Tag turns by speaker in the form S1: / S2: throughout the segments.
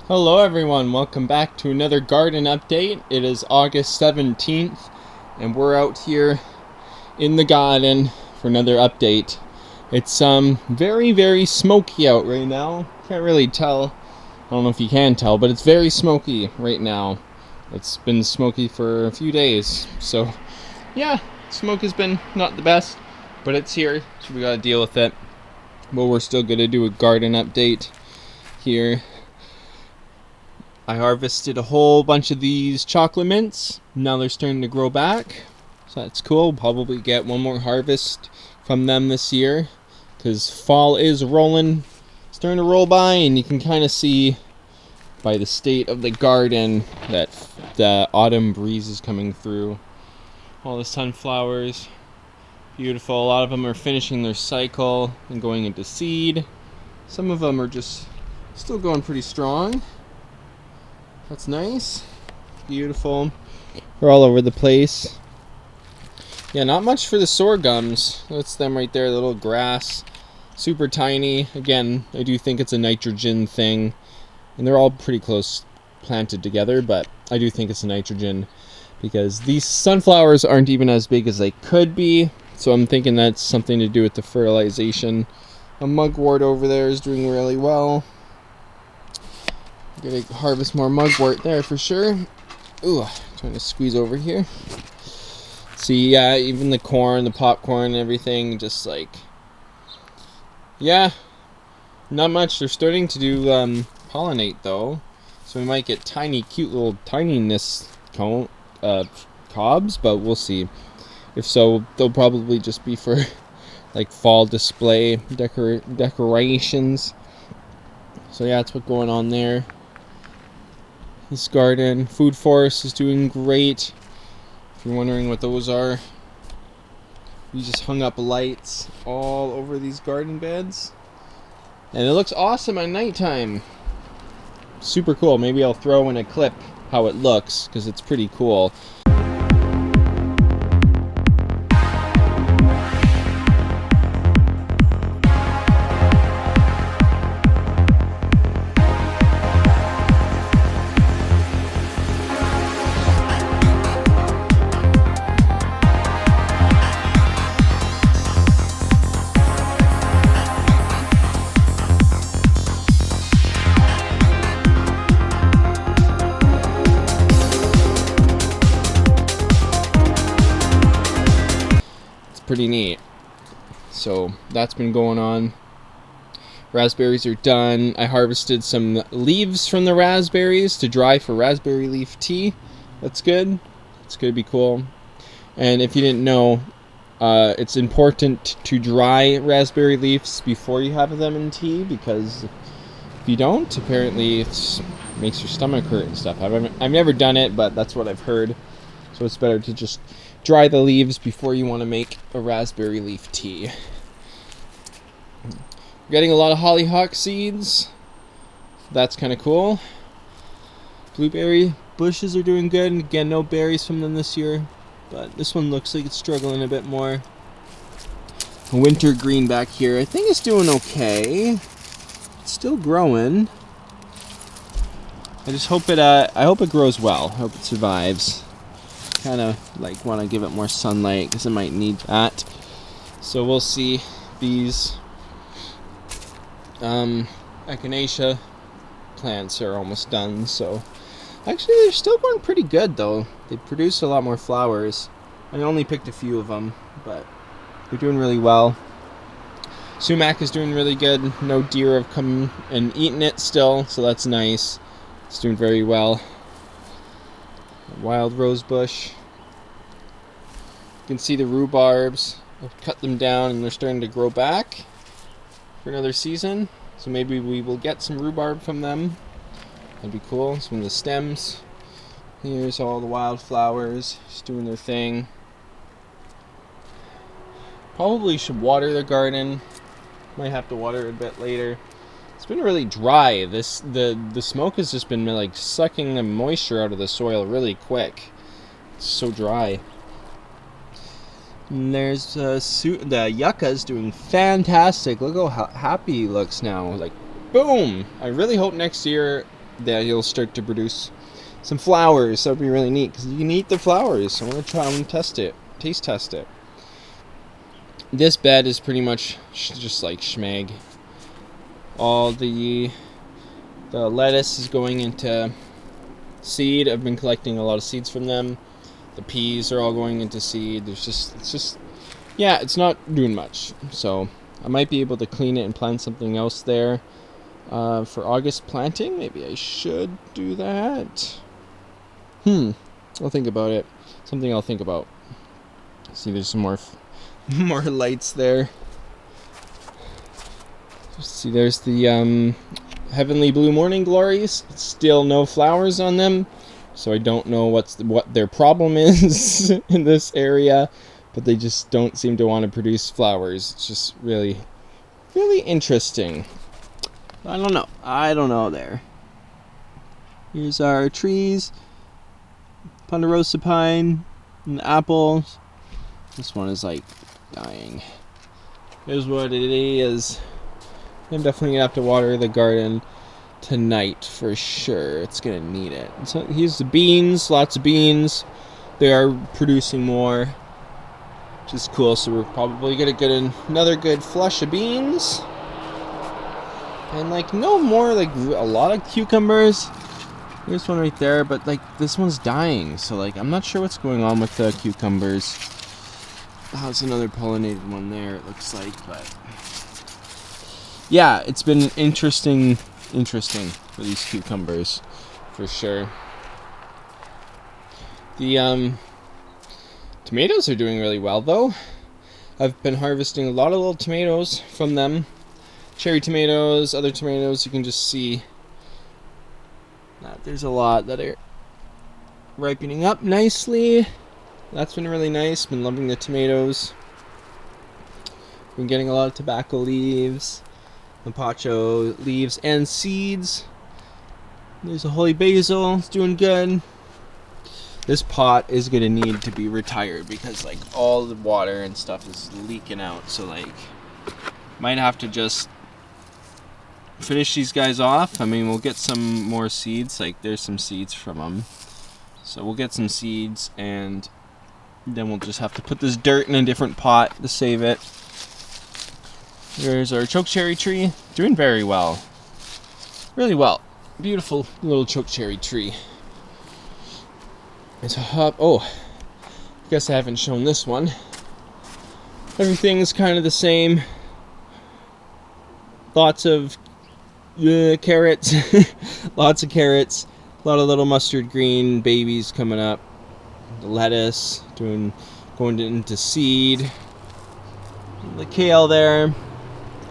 S1: Hello everyone, welcome back to another garden update. It is August 17th and we're out here in the garden for another update. It's very smoky out right now. Can't really tell. I don't know if you can tell, but it's very smoky right now. It's been smoky for a few days. So yeah, smoke has been not the best, but it's here, so we gotta deal with it. But we're still gonna do a garden update here. I harvested a whole bunch of these chocolate mints. Now they're starting to grow back, so that's cool. Probably get one more harvest from them this year, because fall is starting to roll by, and you can kind of see by the state of the garden that the autumn breeze is coming through. All the sunflowers, beautiful. A lot of them are finishing their cycle and going into seed. Some of them are just still going pretty strong. That's nice. Beautiful. They're all over the place. Yeah, not much for the sorghums. That's them right there, the little grass. Super tiny. Again, I do think it's a nitrogen thing. And they're all pretty close planted together, but I do think it's a nitrogen because these sunflowers aren't even as big as they could be. So I'm thinking that's something to do with the fertilization. A mugwort over there is doing really well. Gonna harvest more mugwort there for sure. Ooh, trying to squeeze over here. See, yeah, even the corn, the popcorn and everything, just like, yeah, not much. They're starting to do pollinate though, so we might get tiny, cute little tininess cobs, but we'll see. If so, they'll probably just be for like fall display decorations. So yeah, that's what's going on there. This garden, food forest is doing great. If you're wondering what those are, we just hung up lights all over these garden beds, and it looks awesome at nighttime. Super cool. Maybe I'll throw in a clip how it looks because it's pretty cool. Pretty neat. So that's been going on. Raspberries are done. I harvested some leaves from the raspberries to dry for raspberry leaf tea. That's good. It's gonna be cool. And if you didn't know, it's important to dry raspberry leaves before you have them in tea, because if you don't, apparently it makes your stomach hurt and stuff. I've never done it, but that's what I've heard. So it's better to just dry the leaves before you want to make a raspberry leaf tea. We're getting a lot of hollyhock seeds. That's kind of cool. Blueberry bushes are doing good. And again, no berries from them this year. But this one looks like it's struggling a bit more. Wintergreen back here, I think it's doing okay. It's still growing. I just hope I hope it grows well. I hope it survives. Kind of like want to give it more sunlight because it might need that. So we'll see. These echinacea plants are almost done. So actually they're still going pretty good though. They produce a lot more flowers. I only picked a few of them, but they're doing really well. Sumac is doing really good. No deer have come and eaten it still, so that's nice. It's doing very well. Wild rose bush. You can see the rhubarbs. I've cut them down and they're starting to grow back for another season. So maybe we will get some rhubarb from them. That'd be cool. Some of the stems. Here's all the wildflowers just doing their thing. Probably should water the garden. Might have to water it a bit later. It's been really dry. The smoke has just been like sucking the moisture out of the soil really quick. It's so dry. And there's the yucca's doing fantastic. Look how happy he looks now. Like, boom! I really hope next year that he'll start to produce some flowers. That would be really neat, because you can eat the flowers. So I'm going to try and taste test it. This bed is pretty much just like schmeg. All the lettuce is going into seed. I've been collecting a lot of seeds from them. The peas are all going into seed. It's not doing much. So I might be able to clean it and plant something else there for August planting. Maybe I should do that. I'll think about it. Something I'll think about. See, there's some more lights there. See, there's the heavenly blue morning glories. Still no flowers on them, so I don't know what their problem is in this area, but they just don't seem to want to produce flowers. It's just really, really interesting. I don't know there. Here's our trees. Ponderosa pine and apples. This one is like dying. Here's what it is. I'm definitely gonna have to water the garden tonight for sure. It's gonna need it. So here's the beans, lots of beans. They are producing more, which is cool. So we're probably gonna get another good flush of beans. And like no more, like a lot of cucumbers. There's one right there, but like this one's dying. So like I'm not sure what's going on with the cucumbers. Oh, it's another pollinated one there, it looks like, but yeah, it's been interesting for these cucumbers, for sure. The tomatoes are doing really well, though. I've been harvesting a lot of little tomatoes from them. Cherry tomatoes, other tomatoes, you can just see that there's a lot that are ripening up nicely. That's been really nice. Been loving the tomatoes. Been getting a lot of tobacco leaves, mapacho leaves, and seeds. There's a holy basil. It's doing good. This pot is gonna need to be retired because like all the water and stuff is leaking out. So like, might have to just finish these guys off. I mean, we'll get some more seeds. Like there's some seeds from them. So we'll get some seeds and then we'll just have to put this dirt in a different pot to save it. There's our chokecherry tree. Doing very well. Really well. Beautiful little chokecherry tree. It's a hop. Oh, I guess I haven't shown this one. Everything's kind of the same. Lots of carrots. Lots of carrots. A lot of little mustard green babies coming up. The lettuce going into seed. The kale there.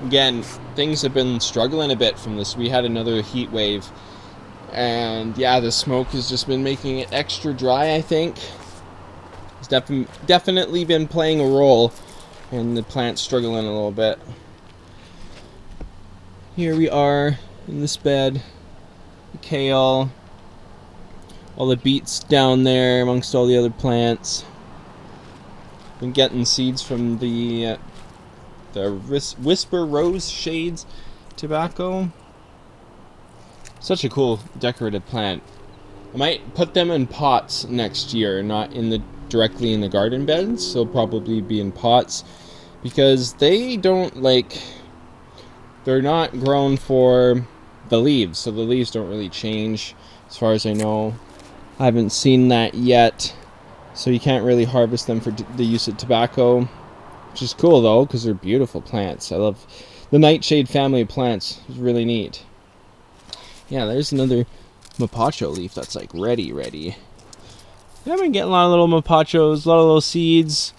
S1: Again, things have been struggling a bit from this. We had another heat wave, and yeah, the smoke has just been making it extra dry, I think. It's definitely been playing a role in the plant struggling a little bit. Here we are in this bed. The kale. All the beets down there amongst all the other plants. Been getting seeds from the Whisper Rose Shades tobacco. Such a cool decorative plant. I might put them in pots next year, not directly in the garden beds. They'll probably be in pots because they don't they're not grown for the leaves, so the leaves don't really change as far as I know. I haven't seen that yet, so you can't really harvest them for the use of tobacco, which is cool though because they're beautiful plants. I love the nightshade family of plants. It's really neat. Yeah, there's another mapacho leaf that's like ready. Yeah, I've been getting a lot of little mapachos, a lot of little seeds.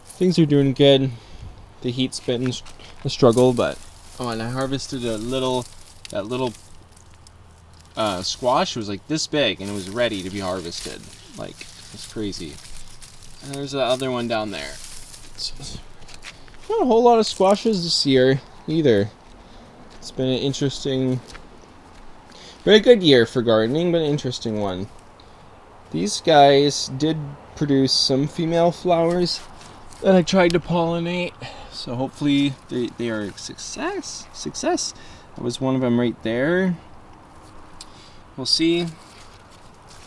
S1: Things are doing good. The heat's been a struggle, but and I harvested that little squash. It was like this big and it was ready to be harvested. Like, it's crazy. And there's the other one down there. Not a whole lot of squashes this year either. It's been an very good year for gardening, but an interesting one. These guys did produce some female flowers that I tried to pollinate, so hopefully they are a success. That was one of them right there. we'll see.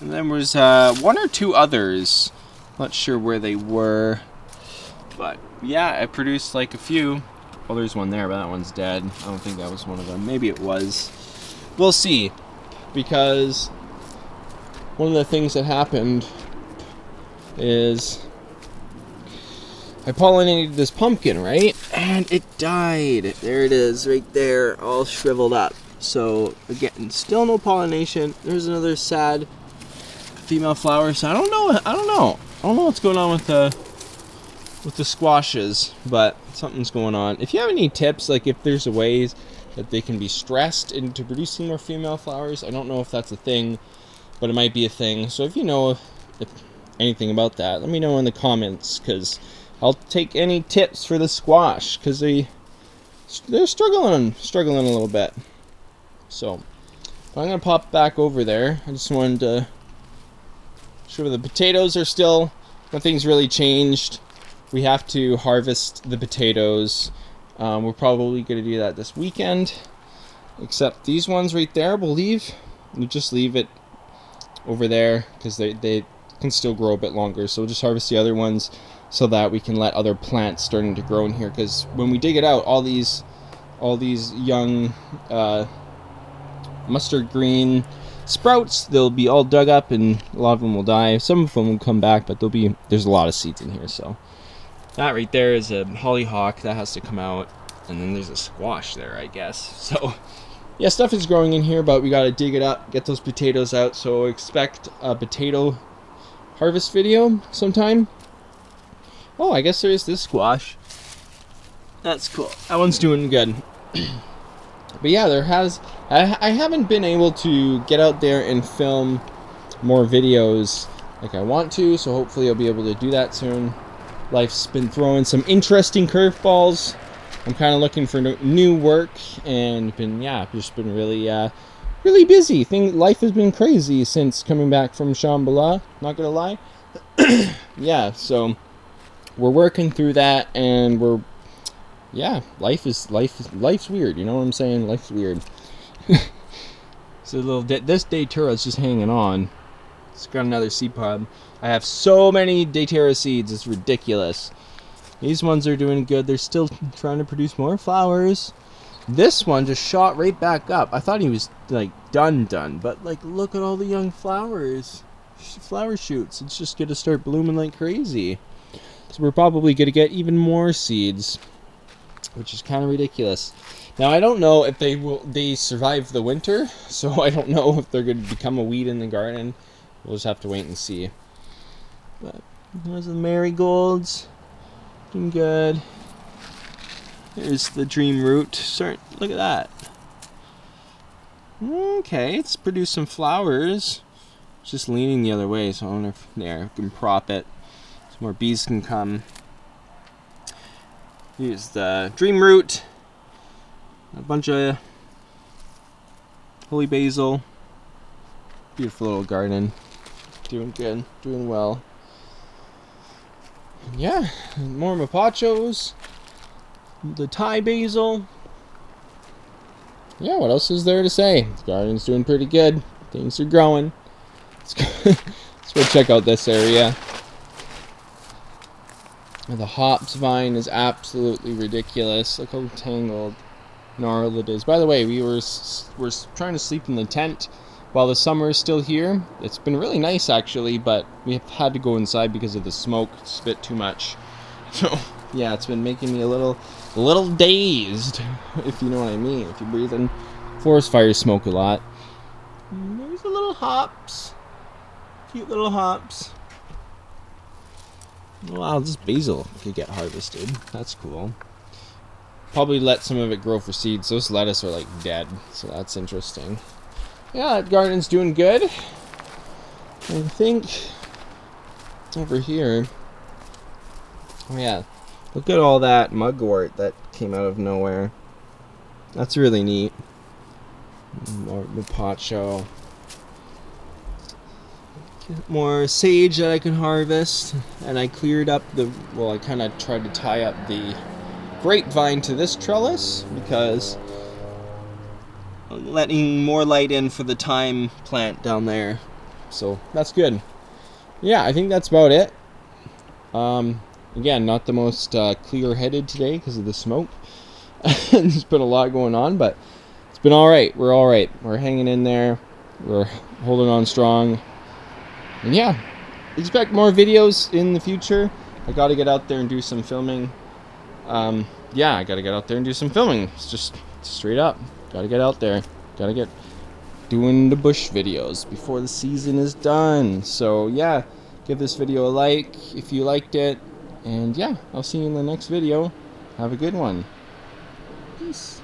S1: And then was one or two others. Not sure where they were. But yeah, I produced like a few. Well, there's one there, but that one's dead. I don't think that was one of them. Maybe it was. We'll see. Because one of the things that happened is I pollinated this pumpkin, right? And it died. There it is, right there, all shriveled up. So again, still no pollination. There's another sad female flower. So I don't know what's going on with the squashes, but something's going on. If you have any tips, like if there's a ways that they can be stressed into producing more female flowers, I don't know if that's a thing, but it might be a thing. So if you know if anything about that, let me know in the comments, because I'll take any tips for the squash, because they're struggling a little bit. So I'm gonna pop back over there. I just wanted to show the potatoes are still, nothing's really changed. We have to harvest the potatoes. We're probably gonna do that this weekend, except these ones right there we'll leave. You just leave it over there because they can still grow a bit longer. So we'll just harvest the other ones so that we can let other plants starting to grow in here, because when we dig it out, all these young mustard green sprouts, they'll be all dug up and a lot of them will die. Some of them will come back, but there's a lot of seeds in here. So that right there is a hollyhock that has to come out, and then there's a squash there, I guess. So yeah, stuff is growing in here, but we gotta dig it up, get those potatoes out. So expect a potato harvest video sometime. Oh, I guess there is this squash. That's cool. That one's doing good. But yeah, I haven't been able to get out there and film more videos like I want to, so hopefully I'll be able to do that soon. Life's been throwing some interesting curveballs. I'm kind of looking for new work, and just been really busy. Life has been crazy since coming back from Shambhala, not gonna lie. Yeah, so we're working through that, and life's weird, you know what I'm saying? Life's weird. So this Datura is just hanging on. It's got another seed pod. I have so many Datura seeds, it's ridiculous. These ones are doing good. They're still trying to produce more flowers. This one just shot right back up. I thought he was like done, but like look at all the young flowers. Flower shoots. It's just gonna start blooming like crazy. So we're probably gonna get even more seeds, which is kind of ridiculous. Now I don't know if they survive the winter, so I don't know if they're gonna become a weed in the garden. We'll just have to wait and see. But there's the marigolds. Looking good. Here's the dream root. Look at that. Okay, it's produced some flowers. It's just leaning the other way, so I wonder if we can prop it so more bees can come. Here's the dream root. A bunch of holy basil. Beautiful little garden. Doing good, doing well. Yeah, more mapachos. The Thai basil. Yeah, what else is there to say? The garden's doing pretty good. Things are growing. Let's go check out this area. The hops vine is absolutely ridiculous. Look how tangled, gnarled it is. By the way, we're trying to sleep in the tent while the summer is still here. It's been really nice actually, but we have had to go inside because of the smoke. It's a bit too much. So yeah, it's been making me a little dazed, if you know what I mean. If you breathe in forest fires, smoke a lot. And there's the little hops. Cute little hops. Wow, this basil could get harvested. That's cool. Probably let some of it grow for seeds. Those lettuce are like dead, so that's interesting. Yeah, that garden's doing good. I think over here. Oh yeah, look at all that mugwort that came out of nowhere. That's really neat. More mapacho. More sage that I can harvest, and I cleared up I kind of tried to tie up the grapevine to this trellis because letting more light in for the thyme plant down there. So that's good. Yeah, I think that's about it. Again, not the most clear-headed today because of the smoke. There's been a lot going on, but it's been all right. We're all right. We're hanging in there. We're holding on strong. And yeah, expect more videos in the future. I got to get out there and do some filming. Yeah, I got to get out there and do some filming. It's just straight up. Got to get out there. Got to get doing the bush videos before the season is done. So yeah, give this video a like if you liked it. And yeah, I'll see you in the next video. Have a good one. Peace.